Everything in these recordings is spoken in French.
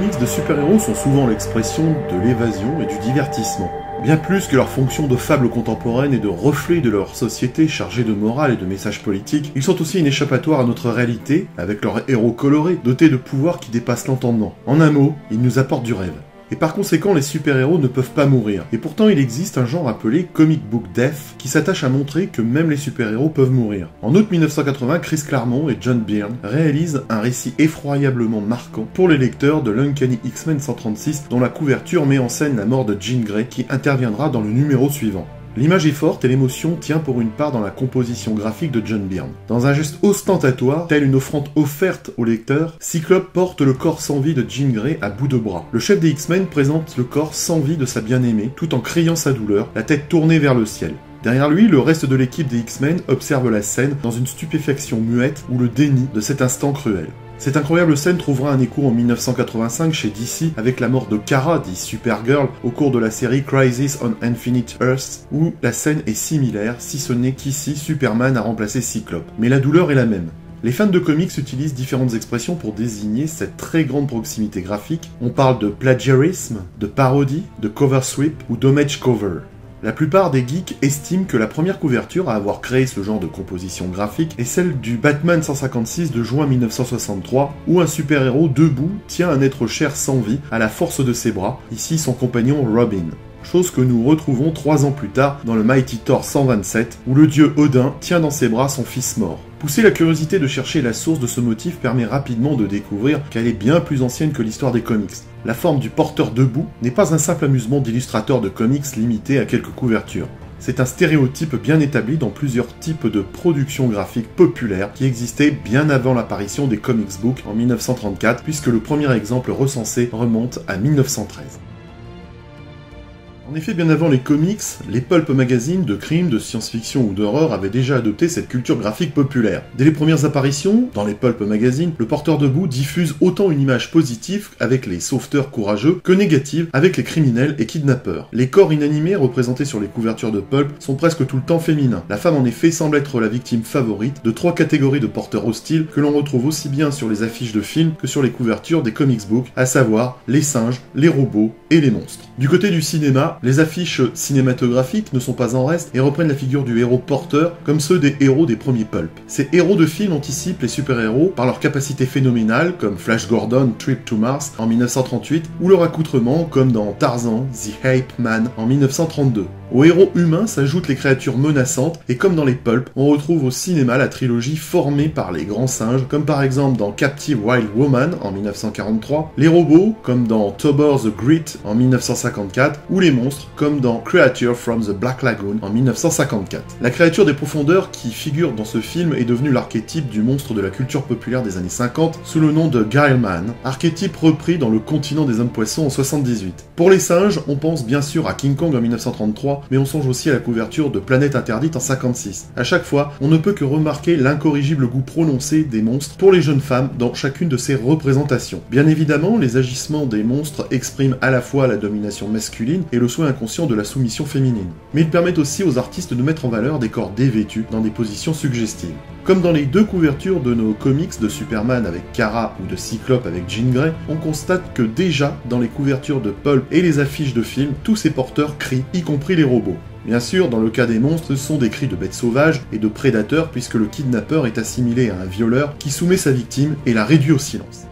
comics de super-héros sont souvent l'expression de l'évasion et du divertissement. Bien plus que leur fonction de fable contemporaine et de reflet de leur société chargée de morale et de messages politiques, ils sont aussi une échappatoire à notre réalité, avec leurs héros colorés, dotés de pouvoirs qui dépassent l'entendement. En un mot, ils nous apportent du rêve. Et par conséquent, les super-héros ne peuvent pas mourir. Et pourtant, il existe un genre appelé comic book death qui s'attache à montrer que même les super-héros peuvent mourir. En août 1980, Chris Claremont et John Byrne réalisent un récit effroyablement marquant pour les lecteurs de l'Uncanny X-Men 136, dont la couverture met en scène la mort de Jean Grey qui interviendra dans le numéro suivant. L'image est forte et l'émotion tient pour une part dans la composition graphique de John Byrne. Dans un geste ostentatoire, tel une offrande offerte au lecteur, Cyclope porte le corps sans vie de Jean Grey à bout de bras. Le chef des X-Men présente le corps sans vie de sa bien-aimée, tout en criant sa douleur, la tête tournée vers le ciel. Derrière lui, le reste de l'équipe des X-Men observe la scène dans une stupéfaction muette ou le déni de cet instant cruel. Cette incroyable scène trouvera un écho en 1985 chez DC avec la mort de Kara, dit Supergirl, au cours de la série Crisis on Infinite Earths, où la scène est similaire, si ce n'est qu'ici Superman a remplacé Cyclope. Mais la douleur est la même. Les fans de comics utilisent différentes expressions pour désigner cette très grande proximité graphique. On parle de plagiarisme, de parodie, de cover sweep ou d'homage cover. La plupart des geeks estiment que la première couverture à avoir créé ce genre de composition graphique est celle du Batman 156 de juin 1963, où un super-héros debout tient un être cher sans vie à la force de ses bras, ici son compagnon Robin. Chose que nous retrouvons 3 ans plus tard dans le Mighty Thor 127, où le dieu Odin tient dans ses bras son fils mort. Pousser la curiosité de chercher la source de ce motif permet rapidement de découvrir qu'elle est bien plus ancienne que l'histoire des comics. La forme du porteur debout n'est pas un simple amusement d'illustrateur de comics limité à quelques couvertures. C'est un stéréotype bien établi dans plusieurs types de productions graphiques populaires qui existaient bien avant l'apparition des comics books en 1934, puisque le premier exemple recensé remonte à 1913. En effet, bien avant les comics, les pulp magazines de crime, de science-fiction ou d'horreur avaient déjà adopté cette culture graphique populaire. Dès les premières apparitions, dans les pulp magazines, le porteur debout diffuse autant une image positive avec les sauveteurs courageux que négative avec les criminels et kidnappeurs. Les corps inanimés représentés sur les couvertures de pulp sont presque tout le temps féminins. La femme en effet semble être la victime favorite de 3 catégories de porteurs hostiles que l'on retrouve aussi bien sur les affiches de films que sur les couvertures des comics books, à savoir les singes, les robots et les monstres. Du côté du cinéma, les affiches cinématographiques ne sont pas en reste et reprennent la figure du héros porteur comme ceux des héros des premiers pulp. Ces héros de films anticipent les super-héros par leur capacité phénoménale comme Flash Gordon Trip to Mars en 1938 ou leur accoutrement comme dans Tarzan The Ape Man en 1932. Aux héros humains s'ajoutent les créatures menaçantes et comme dans les pulp, on retrouve au cinéma la trilogie formée par les grands singes comme par exemple dans Captive Wild Woman en 1943, les robots comme dans Tobor the Great en 1954 ou les monstres comme dans Creature from the Black Lagoon en 1954. La créature des profondeurs qui figure dans ce film est devenue l'archétype du monstre de la culture populaire des années 50 sous le nom de Guileman, archétype repris dans Le Continent des Hommes-Poissons en 78. Pour les singes, on pense bien sûr à King Kong en 1933, mais on songe aussi à la couverture de Planète Interdite en 56. À chaque fois, on ne peut que remarquer l'incorrigible goût prononcé des monstres pour les jeunes femmes dans chacune de ces représentations. Bien évidemment, les agissements des monstres expriment à la fois la domination masculine et le souhait inconscient de la soumission féminine. Mais ils permettent aussi aux artistes de mettre en valeur des corps dévêtus dans des positions suggestives. Comme dans les 2 couvertures de nos comics de Superman avec Kara ou de Cyclope avec Jean Grey, on constate que déjà dans les couvertures de pulp et les affiches de films, tous ces porteurs crient, y compris les robots. Bien sûr, dans le cas des monstres, ce sont des cris de bêtes sauvages et de prédateurs puisque le kidnappeur est assimilé à un violeur qui soumet sa victime et la réduit au silence.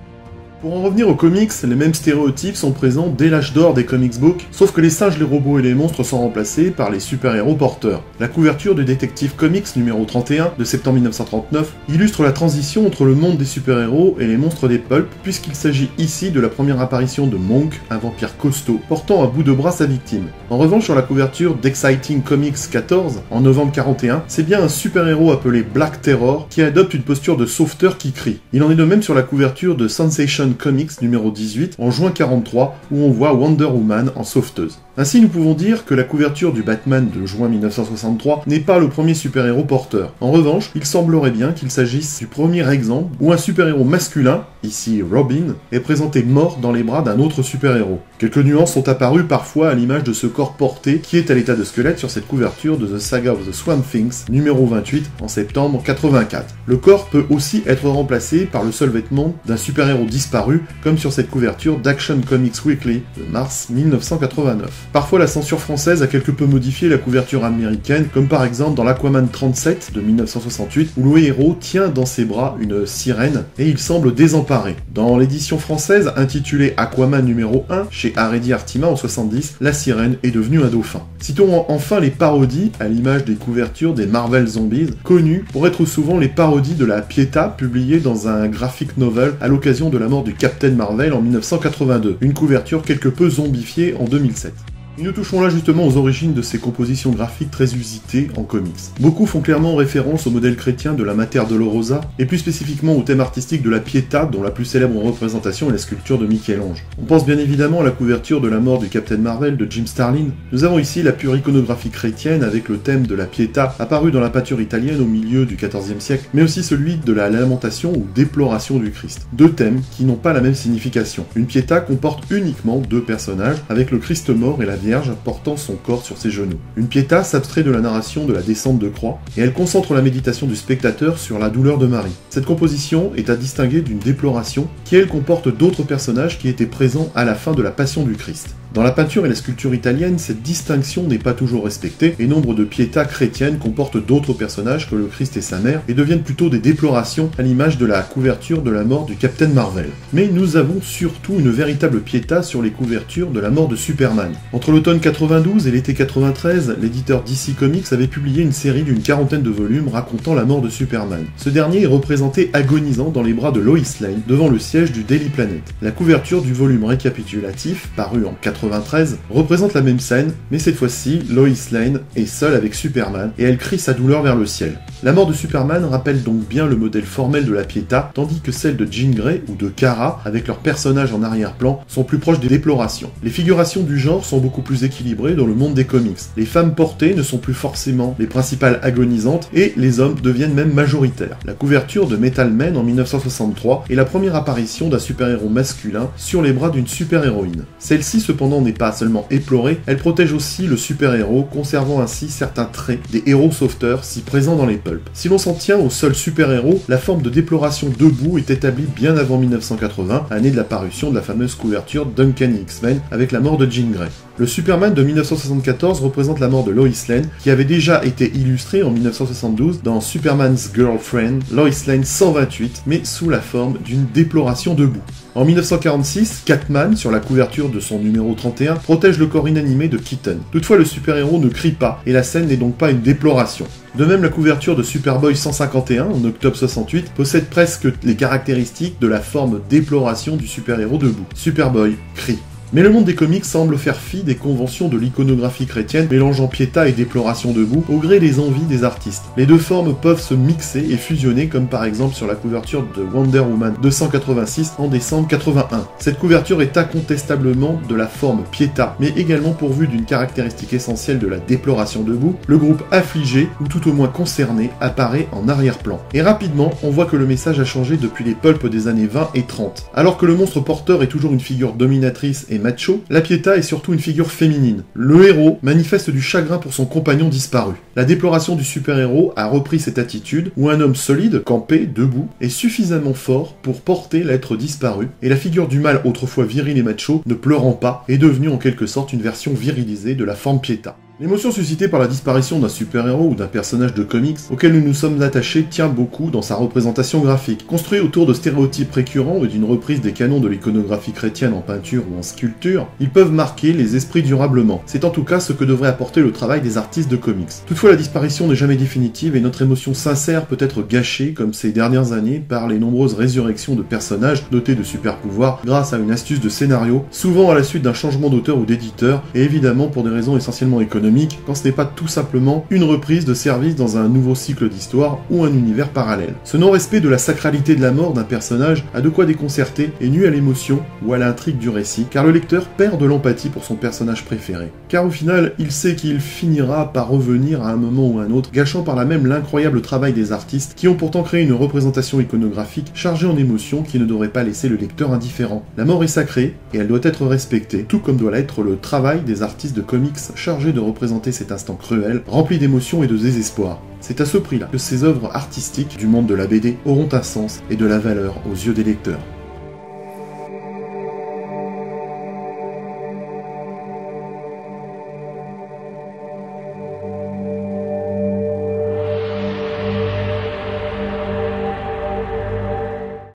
Pour en revenir aux comics, les mêmes stéréotypes sont présents dès l'âge d'or des comics books, sauf que les singes, les robots et les monstres sont remplacés par les super-héros porteurs. La couverture du Detective Comics numéro 31 de septembre 1939 illustre la transition entre le monde des super-héros et les monstres des pulp, puisqu'il s'agit ici de la première apparition de Monk, un vampire costaud, portant à bout de bras sa victime. En revanche, sur la couverture d'Exciting Comics 14, en novembre 41, c'est bien un super-héros appelé Black Terror qui adopte une posture de sauveteur qui crie. Il en est de même sur la couverture de Sensation Comics numéro 18 en juin 43 où on voit Wonder Woman en sauveteuse. Ainsi, nous pouvons dire que la couverture du Batman de juin 1963 n'est pas le premier super-héros porteur. En revanche, il semblerait bien qu'il s'agisse du premier exemple où un super-héros masculin, ici Robin, est présenté mort dans les bras d'un autre super-héros. Quelques nuances sont apparues parfois à l'image de ce corps porté qui est à l'état de squelette sur cette couverture de The Saga of the Swamp Things, numéro 28, en septembre 84. Le corps peut aussi être remplacé par le seul vêtement d'un super-héros disparu, comme sur cette couverture d'Action Comics Weekly de mars 1989. Parfois, la censure française a quelque peu modifié la couverture américaine, comme par exemple dans l'Aquaman 37 de 1968, où le héros tient dans ses bras une sirène et il semble désemparé. Dans l'édition française intitulée Aquaman numéro 1, chez Haredi Artima en 70, la sirène est devenue un dauphin. Citons enfin les parodies, à l'image des couvertures des Marvel Zombies, connues pour être souvent les parodies de la Pietà, publiée dans un graphic novel à l'occasion de la mort du Captain Marvel en 1982, une couverture quelque peu zombifiée en 2007. Et nous touchons là justement aux origines de ces compositions graphiques très usitées en comics. Beaucoup font clairement référence au modèle chrétien de la Mater Dolorosa, et plus spécifiquement au thème artistique de la Pietà, dont la plus célèbre représentation est la sculpture de Michel-Ange. On pense bien évidemment à la couverture de la mort du Captain Marvel de Jim Starlin. Nous avons ici la pure iconographie chrétienne avec le thème de la Pietà apparu dans la peinture italienne au milieu du XIVe siècle, mais aussi celui de la lamentation ou déploration du Christ. Deux thèmes qui n'ont pas la même signification. Une Pietà comporte uniquement deux personnages, avec le Christ mort et la Vierge portant son corps sur ses genoux. Une Pietà s'abstrait de la narration de la descente de croix, et elle concentre la méditation du spectateur sur la douleur de Marie. Cette composition est à distinguer d'une déploration, qui elle comporte d'autres personnages qui étaient présents à la fin de la Passion du Christ. Dans la peinture et la sculpture italienne, cette distinction n'est pas toujours respectée, et nombre de Pietà chrétiennes comportent d'autres personnages que le Christ et sa mère, et deviennent plutôt des déplorations à l'image de la couverture de la mort du Captain Marvel. Mais nous avons surtout une véritable Pietà sur les couvertures de la mort de Superman. Entre l'automne 92 et l'été 93, l'éditeur DC Comics avait publié une série d'une quarantaine de volumes racontant la mort de Superman. Ce dernier est représenté agonisant dans les bras de Lois Lane, devant le siège du Daily Planet. La couverture du volume récapitulatif, paru en 93, représente la même scène, mais cette fois-ci, Lois Lane est seule avec Superman et elle crie sa douleur vers le ciel. La mort de Superman rappelle donc bien le modèle formel de la Pietà, tandis que celle de Jean Grey ou de Kara, avec leurs personnages en arrière-plan, sont plus proches des déplorations. Les figurations du genre sont beaucoup plus équilibrées dans le monde des comics. Les femmes portées ne sont plus forcément les principales agonisantes et les hommes deviennent même majoritaires. La couverture de Metal Man en 1963 est la première apparition d'un super-héros masculin sur les bras d'une super-héroïne. Celle-ci cependant n'est pas seulement éplorée, elle protège aussi le super-héros, conservant ainsi certains traits des héros sauveteurs si présents dans les pulps. Si l'on s'en tient au seul super-héros, la forme de déploration debout est établie bien avant 1980, année de la parution de la fameuse couverture d'Uncanny X-Men avec la mort de Jean Grey. Le Superman de 1974 représente la mort de Lois Lane, qui avait déjà été illustrée en 1972 dans Superman's Girlfriend, Lois Lane 128, mais sous la forme d'une déploration debout. En 1946, Catman, sur la couverture de son numéro 31, protège le corps inanimé de Keaton. Toutefois, le super-héros ne crie pas, et la scène n'est donc pas une déploration. De même, la couverture de Superboy 151, en octobre 68, possède presque les caractéristiques de la forme déploration du super-héros debout. Superboy crie. Mais le monde des comics semble faire fi des conventions de l'iconographie chrétienne, mélangeant Pietà et déploration debout, au gré des envies des artistes. Les deux formes peuvent se mixer et fusionner, comme par exemple sur la couverture de Wonder Woman 286 en décembre 81. Cette couverture est incontestablement de la forme Pietà, mais également pourvue d'une caractéristique essentielle de la déploration debout. Le groupe affligé, ou tout au moins concerné, apparaît en arrière-plan. Et rapidement, on voit que le message a changé depuis les pulps des années 20 et 30. Alors que le monstre porteur est toujours une figure dominatrice et macho, la Pietà est surtout une figure féminine. Le héros manifeste du chagrin pour son compagnon disparu. La déploration du super-héros a repris cette attitude où un homme solide, campé, debout, est suffisamment fort pour porter l'être disparu, et la figure du mâle autrefois viril et macho, ne pleurant pas, est devenue en quelque sorte une version virilisée de la forme Pietà. L'émotion suscitée par la disparition d'un super-héros ou d'un personnage de comics auquel nous nous sommes attachés tient beaucoup dans sa représentation graphique. Construit autour de stéréotypes récurrents et d'une reprise des canons de l'iconographie chrétienne en peinture ou en sculpture, ils peuvent marquer les esprits durablement. C'est en tout cas ce que devrait apporter le travail des artistes de comics. Toutefois, la disparition n'est jamais définitive et notre émotion sincère peut être gâchée, comme ces dernières années, par les nombreuses résurrections de personnages dotés de super-pouvoirs grâce à une astuce de scénario, souvent à la suite d'un changement d'auteur ou d'éditeur, et évidemment pour des raisons essentiellement économiques, économique quand ce n'est pas tout simplement une reprise de service dans un nouveau cycle d'histoire ou un univers parallèle. Ce non-respect de la sacralité de la mort d'un personnage a de quoi déconcerter et nuit à l'émotion ou à l'intrigue du récit, car le lecteur perd de l'empathie pour son personnage préféré. Car au final, il sait qu'il finira par revenir à un moment ou à un autre, gâchant par là même l'incroyable travail des artistes qui ont pourtant créé une représentation iconographique chargée en émotions qui ne devrait pas laisser le lecteur indifférent. La mort est sacrée et elle doit être respectée, tout comme doit l'être le travail des artistes de comics chargés de représenter cet instant cruel, rempli d'émotions et de désespoir. C'est à ce prix-là que ces œuvres artistiques du monde de la BD auront un sens et de la valeur aux yeux des lecteurs.